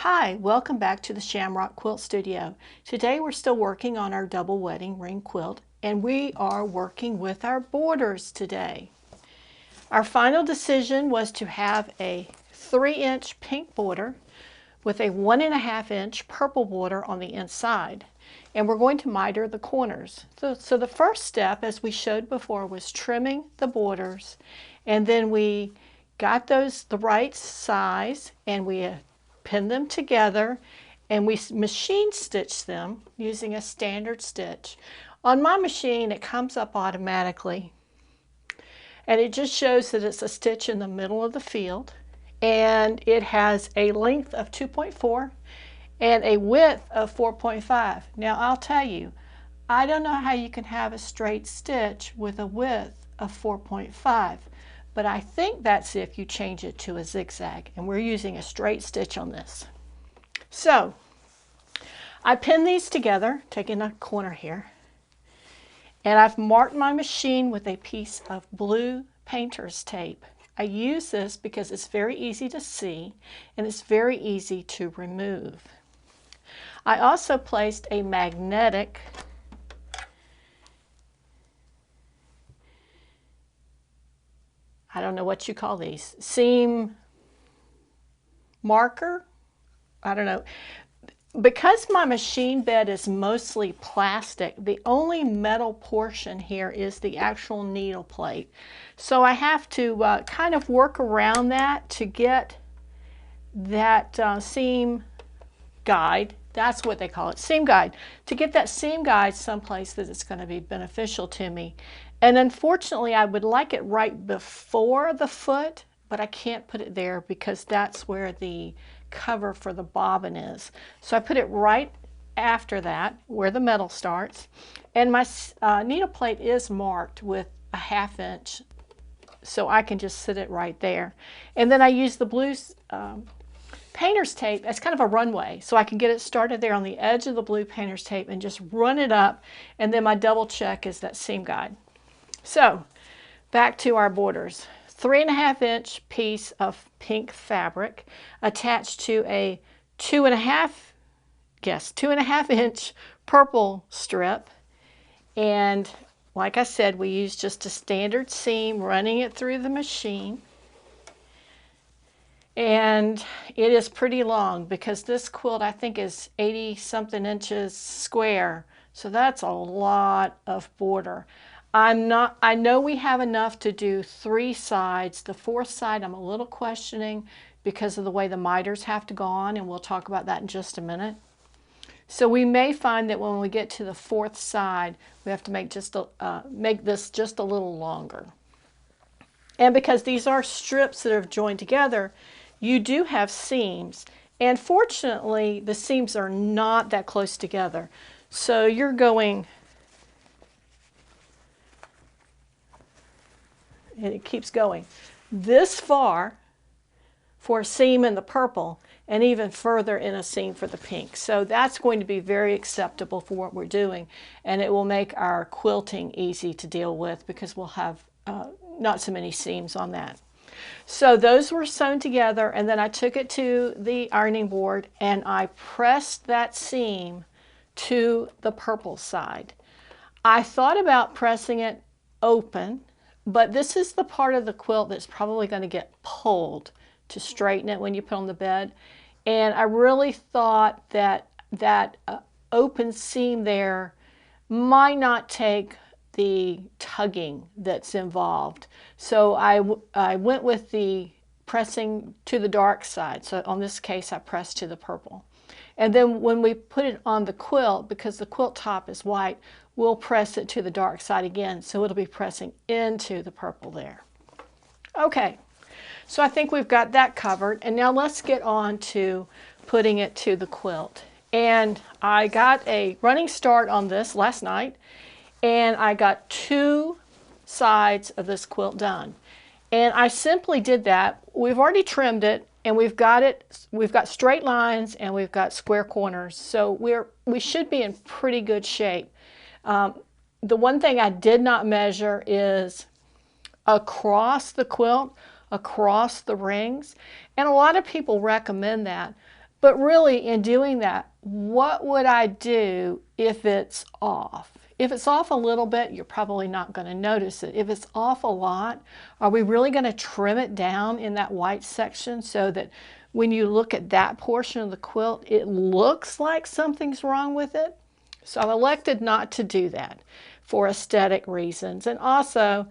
Hi, welcome back to the Shamrock Quilt Studio. Today we're still working on our double wedding ring quilt, and we are working with our borders today. Our final decision was to have a 3-inch pink border with a 1.5-inch purple border on the inside, and we're going to miter the corners. So the first step, as we showed before, was trimming the borders, and then we got those the right size, and we pin them together, and we machine stitch them using a standard stitch. On my machine it comes up automatically, and it just shows that it's a stitch in the middle of the field, and it has a length of 2.4 and a width of 4.5. Now I'll tell you, I don't know how you can have a straight stitch with a width of 4.5, but I think that's if you change it to a zigzag, and we're using a straight stitch on this. So I pin these together, taking a corner here, and I've marked my machine with a piece of blue painter's tape. I use this because it's very easy to see and it's very easy to remove. I also placed a magnetic I don't know what you call these, seam marker? I don't know. Because my machine bed is mostly plastic, the only metal portion here is the actual needle plate. So I have to kind of work around that to get that seam guide. That's what they call it, seam guide. To get that seam guide someplace that it's going to be beneficial to me. And unfortunately, I would like it right before the foot, but I can't put it there because that's where the cover for the bobbin is. So I put it right after that, where the metal starts. And my needle plate is marked with a 1/2 inch, so I can just sit it right there. And then I use the blue painter's tape as kind of a runway, so I can get it started there on the edge of the blue painter's tape and just run it up, and then my double check is that seam guide. So back to our borders. 3.5-inch piece of pink fabric attached to a 2.5-inch purple strip, and like I said, we use just a standard seam, running it through the machine. And it is pretty long because this quilt I think is 80-something inches square, so that's a lot of border. I know we have enough to do 3 sides. The 4th side I'm a little questioning because of the way the miters have to go on, and we'll talk about that in just a minute. So we may find that when we get to the 4th side, we have to make this just a little longer. And because these are strips that are joined together, you do have seams, and fortunately the seams are not that close together. So you're going, and it keeps going this far for a seam in the purple, and even further in a seam for the pink. So that's going to be very acceptable for what we're doing, and it will make our quilting easy to deal with because we'll have not so many seams on that. So those were sewn together, and then I took it to the ironing board and I pressed that seam to the purple side. I thought about pressing it open, but this is the part of the quilt that's probably going to get pulled to straighten it when you put on the bed. And I really thought that that open seam there might not take the tugging that's involved. So I went with the pressing to the dark side. So on this case, I pressed to the purple. And then when we put it on the quilt, because the quilt top is white, we'll press it to the dark side again. So it'll be pressing into the purple there. Okay, so I think we've got that covered. And now let's get on to putting it to the quilt. And I got a running start on this last night, and I got 2 sides of this quilt done. And I simply did that. We've already trimmed it, and we've got straight lines and we've got square corners. So we should be in pretty good shape. The one thing I did not measure is across the quilt, across the rings. And a lot of people recommend that. But really, in doing that, what would I do if it's off? If it's off a little bit, you're probably not going to notice it. If it's off a lot, are we really going to trim it down in that white section so that when you look at that portion of the quilt, it looks like something's wrong with it? So I've elected not to do that for aesthetic reasons. And also,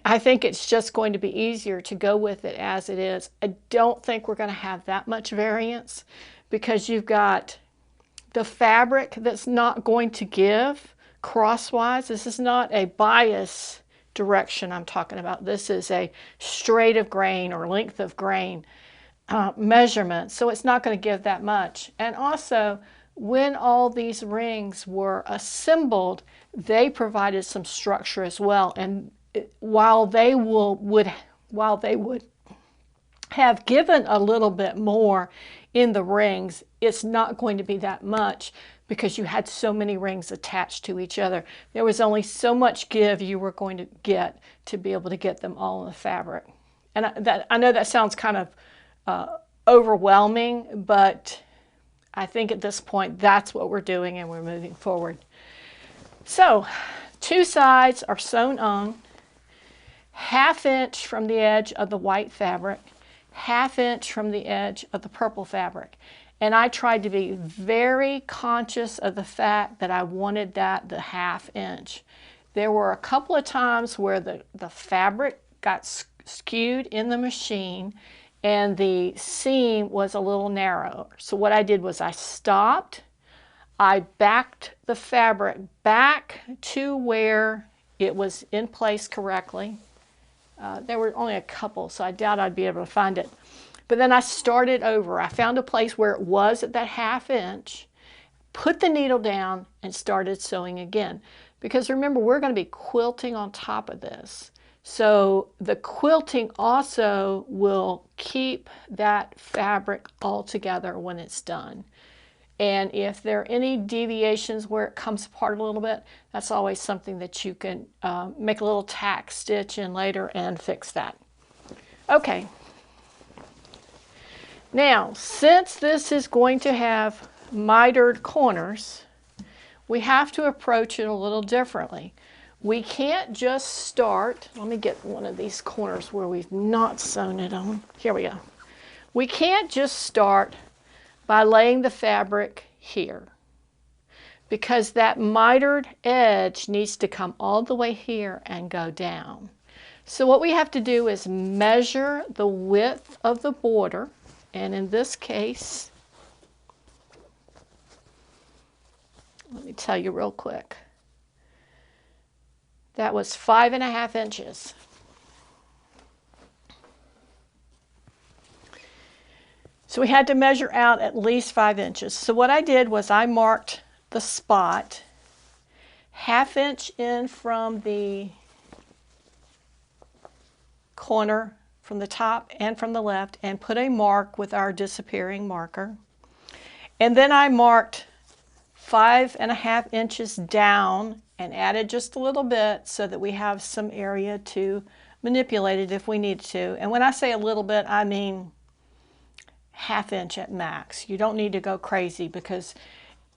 I think it's just going to be easier to go with it as it is. I don't think we're going to have that much variance because you've got the fabric that's not going to give crosswise. This is not a bias direction I'm talking about. This is a straight of grain or length of grain measurement. So it's not going to give that much. And also, when all these rings were assembled, they provided some structure as well. And while they would have given a little bit more in the rings, it's not going to be that much because you had so many rings attached to each other. There was only so much give you were going to get to be able to get them all in the fabric. And I know that sounds kind of overwhelming, but I think at this point that's what we're doing and we're moving forward. So 2 sides are sewn on, 1/2 inch from the edge of the white fabric, 1/2 inch from the edge of the purple fabric. And I tried to be very conscious of the fact that I wanted that the 1/2 inch. There were a couple of times where the fabric got skewed in the machine and the seam was a little narrow. So what I did was I stopped, I backed the fabric back to where it was in place correctly. There were only a couple, so I doubt I'd be able to find it. But then I started over. I found a place where it was at that 1/2 inch, put the needle down, and started sewing again. Because remember, we're going to be quilting on top of this. So the quilting also will keep that fabric all together when it's done. And if there are any deviations where it comes apart a little bit, that's always something that you can make a little tack stitch in later and fix that. Okay. Now, since this is going to have mitered corners, we have to approach it a little differently. We can't just start, let me get one of these corners where we've not sewn it on. Here we go. We can't just start by laying the fabric here because that mitered edge needs to come all the way here and go down. So what we have to do is measure the width of the border, and in this case, let me tell you real quick, that was 5.5 inches. So we had to measure out at least 5 inches. So what I did was I marked the spot 1/2 inch in from the corner from the top and from the left and put a mark with our disappearing marker. And then I marked 5.5 inches down and added just a little bit so that we have some area to manipulate it if we need to. And when I say a little bit, I mean 1/2 inch at max. You don't need to go crazy because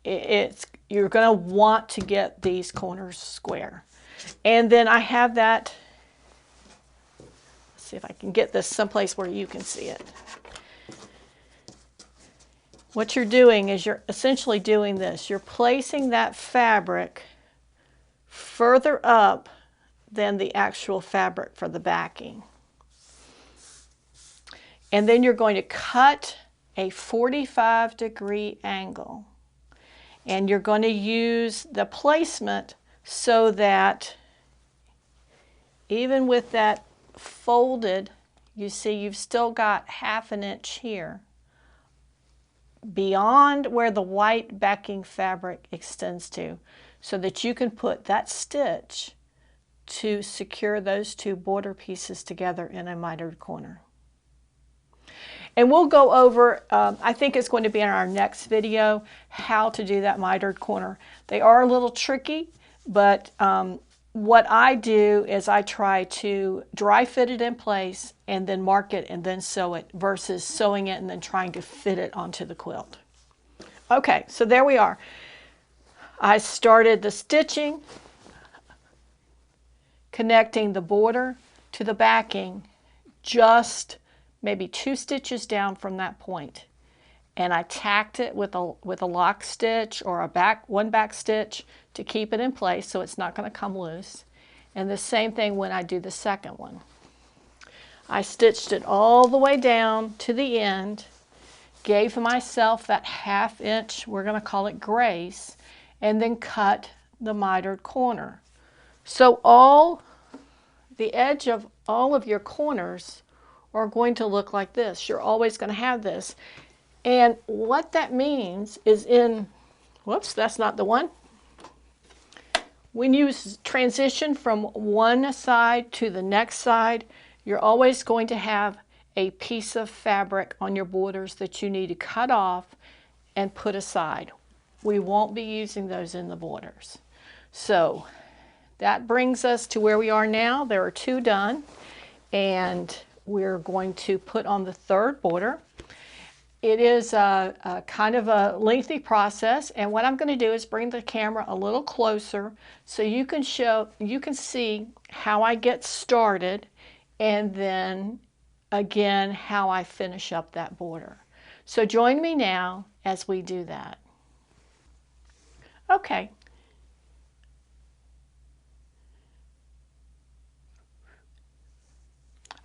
you're going to want to get these corners square. And then I have that, let's see if I can get this someplace where you can see it. What you're doing is you're essentially doing this. You're placing that fabric further up than the actual fabric for the backing. And then you're going to cut a 45-degree angle. And you're going to use the placement so that even with that folded, you see you've still got 1/2 inch here beyond where the white backing fabric extends to, so that you can put that stitch to secure those 2 border pieces together in a mitered corner. And we'll go over, I think it's going to be in our next video, how to do that mitered corner. They are a little tricky, but what I do is I try to dry fit it in place and then mark it and then sew it versus sewing it and then trying to fit it onto the quilt. Okay, so there we are. I started the stitching, connecting the border to the backing just maybe 2 stitches down from that point. And I tacked it with a lock stitch or one back stitch to keep it in place so it's not going to come loose. And the same thing when I do the second one. I stitched it all the way down to the end, gave myself that 1/2 inch, we're going to call it grace, and then cut the mitered corner. So the edge of all of your corners are going to look like this. You're always going to have this. And what that means is whoops, that's not the one. When you transition from one side to the next side, you're always going to have a piece of fabric on your borders that you need to cut off and put aside. We won't be using those in the borders. So that brings us to where we are now. There are 2 done, and we're going to put on the 3rd border. It is a kind of a lengthy process, and what I'm going to do is bring the camera a little closer so you can see how I get started, and then again how I finish up that border. So join me now as we do that. Okay.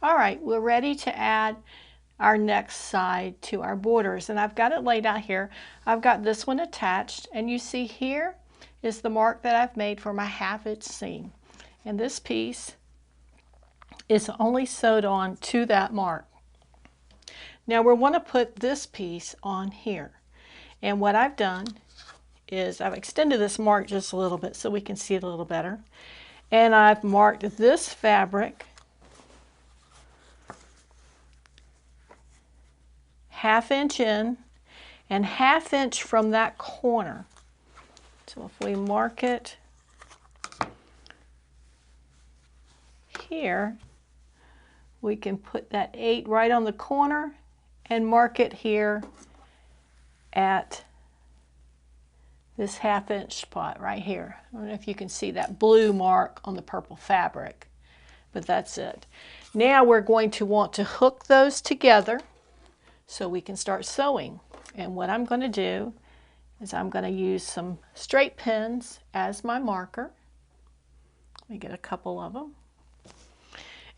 All right, we're ready to add our next side to our borders, and I've got it laid out here. I've got this one attached, and you see here is the mark that I've made for my 1/2 inch seam, and this piece is only sewed on to that mark. Now we want to put this piece on here, and what I've done is I've extended this mark just a little bit so we can see it a little better, and I've marked this fabric 1/2 inch in and 1/2 inch from that corner. So if we mark it here, we can put that 8 right on the corner and mark it here at this 1/2 inch spot right here. I don't know if you can see that blue mark on the purple fabric, but that's it. Now we're going to want to hook those together so we can start sewing. And what I'm going to do is I'm going to use some straight pins as my marker. Let me get a couple of them.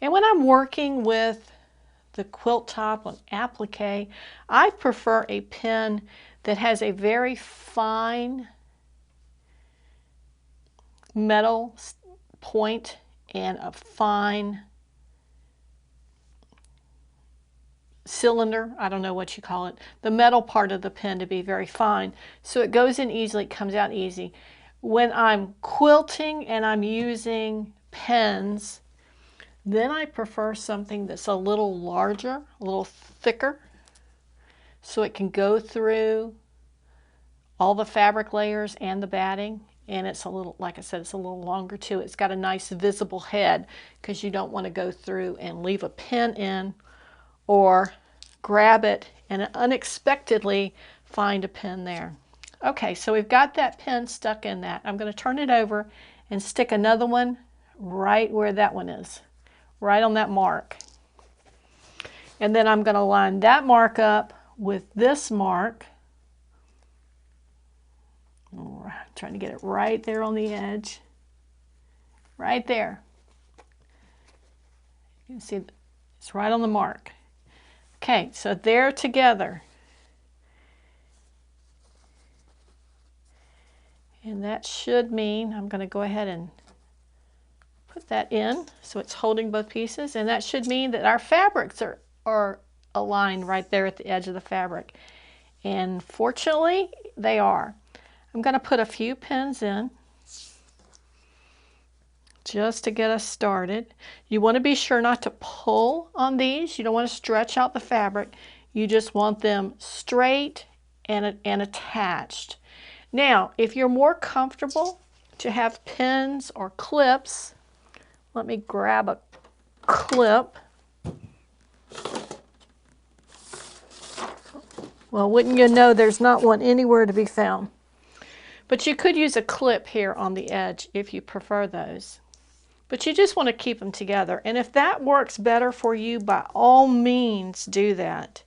And when I'm working with the quilt top on applique, I prefer a pin that has a very fine metal point and a fine cylinder, I don't know what you call it, the metal part of the pin to be very fine so it goes in easily, it comes out easy. When I'm quilting and I'm using pins, then I prefer something that's a little larger, a little thicker, so it can go through all the fabric layers and the batting, and it's a little, like I said, it's a little longer too. It's got a nice visible head because you don't want to go through and leave a pin in or grab it and unexpectedly find a pin there. Okay, so we've got that pin stuck in that. I'm going to turn it over and stick another one right where that one is, right on that mark. And then I'm going to line that mark up with this mark. I'm trying to get it right there on the edge, right there. You can see it's right on the mark. Okay, so they're together. And that should mean, I'm going to go ahead and put that in so it's holding both pieces, and that should mean that our fabrics are aligned right there at the edge of the fabric. And fortunately, they are. I'm going to put a few pins in just to get us started. You want to be sure not to pull on these. You don't want to stretch out the fabric. You just want them straight and attached. Now, if you're more comfortable to have pins or clips. Let me grab a clip. Well, wouldn't you know, there's not one anywhere to be found. But you could use a clip here on the edge if you prefer those. But you just want to keep them together. And if that works better for you, by all means do that.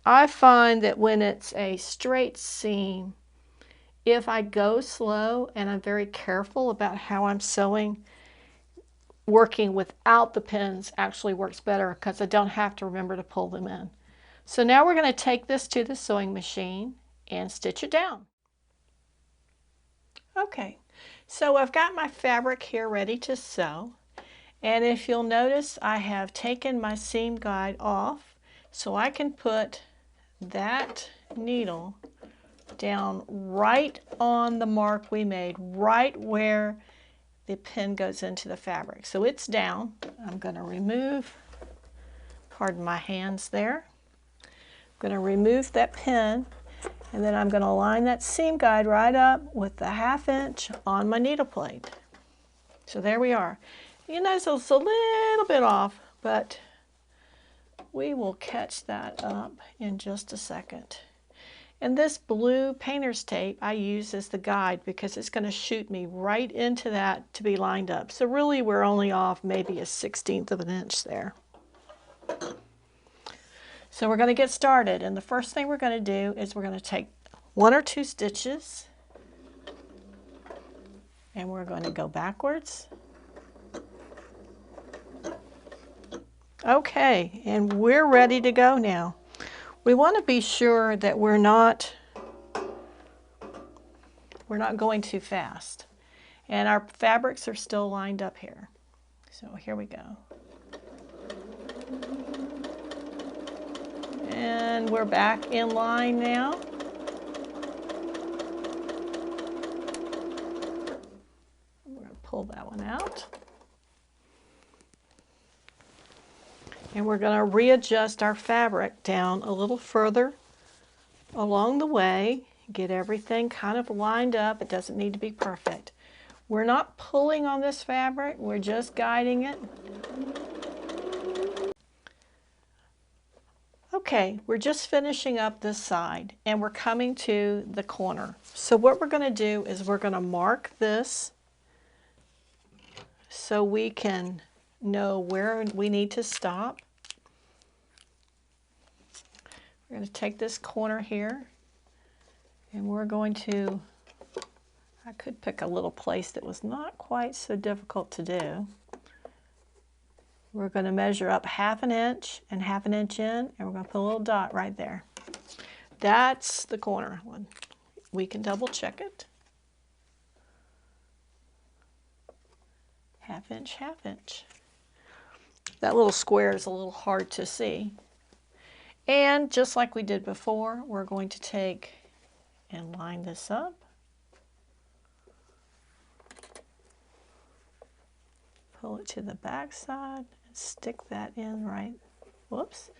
I find that when it's a straight seam, if I go slow and I'm very careful about how I'm sewing, working without the pins actually works better because I don't have to remember to pull them in. So now we're going to take this to the sewing machine and stitch it down. Okay, so I've got my fabric here ready to sew. And if you'll notice, I have taken my seam guide off so I can put that needle down right on the mark we made, right where the pin goes into the fabric. So it's down. I'm going to remove, pardon my hands there. I'm going to remove that pin, and then I'm going to line that seam guide right up with the 1/2 inch on my needle plate. So there we are. You notice it's a little bit off, but we will catch that up in just a second. And this blue painter's tape I use as the guide because it's going to shoot me right into that to be lined up. So really we're only off maybe 1/16 of an inch there. So we're going to get started, and the first thing we're going to do is we're going to take 1 or 2 stitches and we're going to go backwards. Okay, and we're ready to go now. We want to be sure that we're not going too fast. And our fabrics are still lined up here. So here we go. And we're back in line now. We're going to pull that one out. And we're going to readjust our fabric down a little further along the way, get everything kind of lined up. It doesn't need to be perfect. We're not pulling on this fabric, we're just guiding it. Okay, we're just finishing up this side and we're coming to the corner. So what we're going to do is we're going to mark this so we can know where we need to stop. We're going to take this corner here and we're going to, I could pick a little place that was not quite so difficult to do. We're going to measure up 1/2 inch and 1/2 inch in, and we're going to put a little dot right there. That's the corner one. We can double check it. 1/2 inch, 1/2 inch. That little square is a little hard to see. And just like we did before, we're going to take and line this up. Pull it to the back side and stick that in right. Whoops,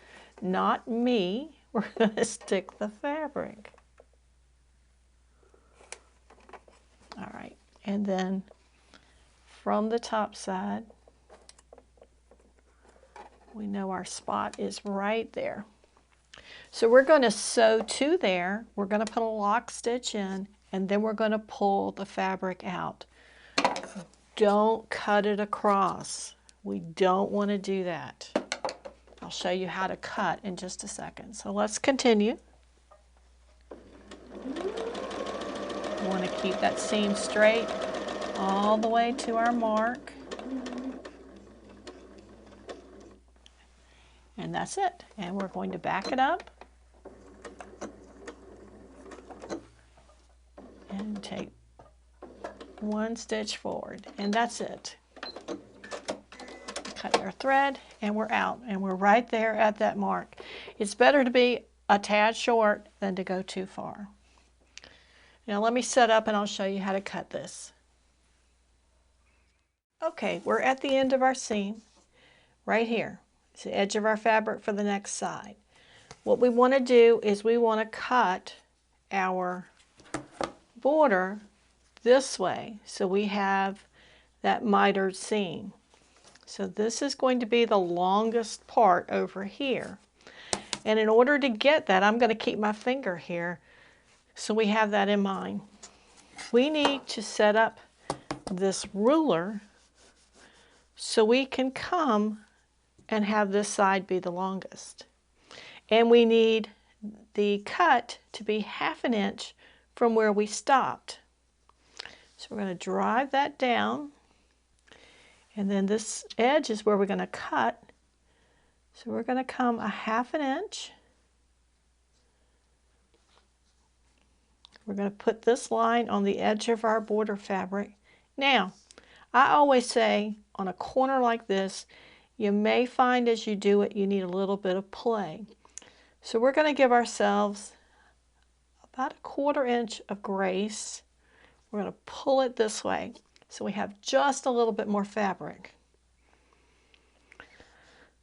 not me. We're going to stick the fabric. All right, and then from the top side, we know our spot is right there. So we're going to sew to there. We're going to put a lock stitch in, and then we're going to pull the fabric out. Don't cut it across. We don't want to do that. I'll show you how to cut in just a second. So let's continue. We want to keep that seam straight all the way to our mark. And that's it. And we're going to back it up and take 1 stitch forward, and that's it. Cut our thread and we're out, and we're right there at that mark. It's better to be a tad short than to go too far. Now let me set up and I'll show you how to cut this. Okay, we're at the end of our seam right here. It's the edge of our fabric for the next side. What we want to do is we want to cut our border this way. So we have that mitered seam. So this is going to be the longest part over here. And in order to get that, I'm going to keep my finger here so we have that in mind. We need to set up this ruler so we can come and have this side be the longest. And we need the cut to be 1/2 inch from where we stopped. So we're going to drive that down, and then this edge is where we're going to cut. So we're going to come 1/2 inch. We're going to put this line on the edge of our border fabric. Now, I always say on a corner like this, you may find as you do it, you need a little bit of play. So we're going to give ourselves about 1/4 inch of grace. We're going to pull it this way so we have just a little bit more fabric.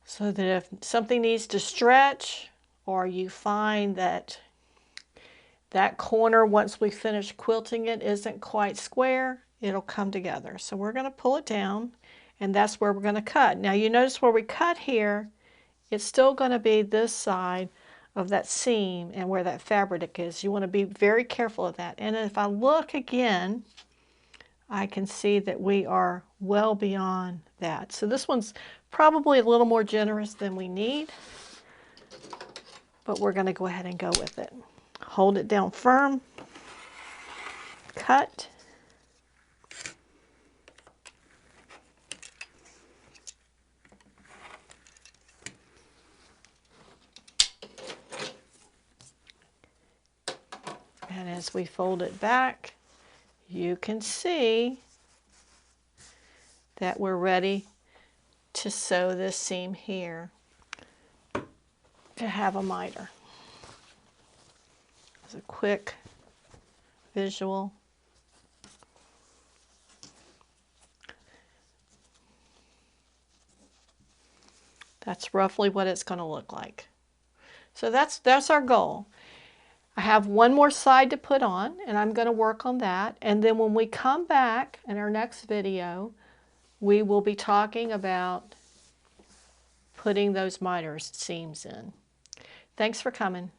So that if something needs to stretch, or you find that that corner, once we finish quilting it, isn't quite square, it'll come together. So we're going to pull it down, and that's where we're going to cut. Now you notice where we cut here, it's still going to be this side of that seam and where that fabric is. You want to be very careful of that. And if I look again, I can see that we are well beyond that. So this one's probably a little more generous than we need, but we're going to go ahead and go with it. Hold it down firm, cut, and as we fold it back, you can see that we're ready to sew this seam here to have a miter. It's a quick visual. That's roughly what it's going to look like. So that's our goal. I have one more side to put on, and I'm going to work on that. And then when we come back in our next video, we will be talking about putting those miter seams in. Thanks for coming.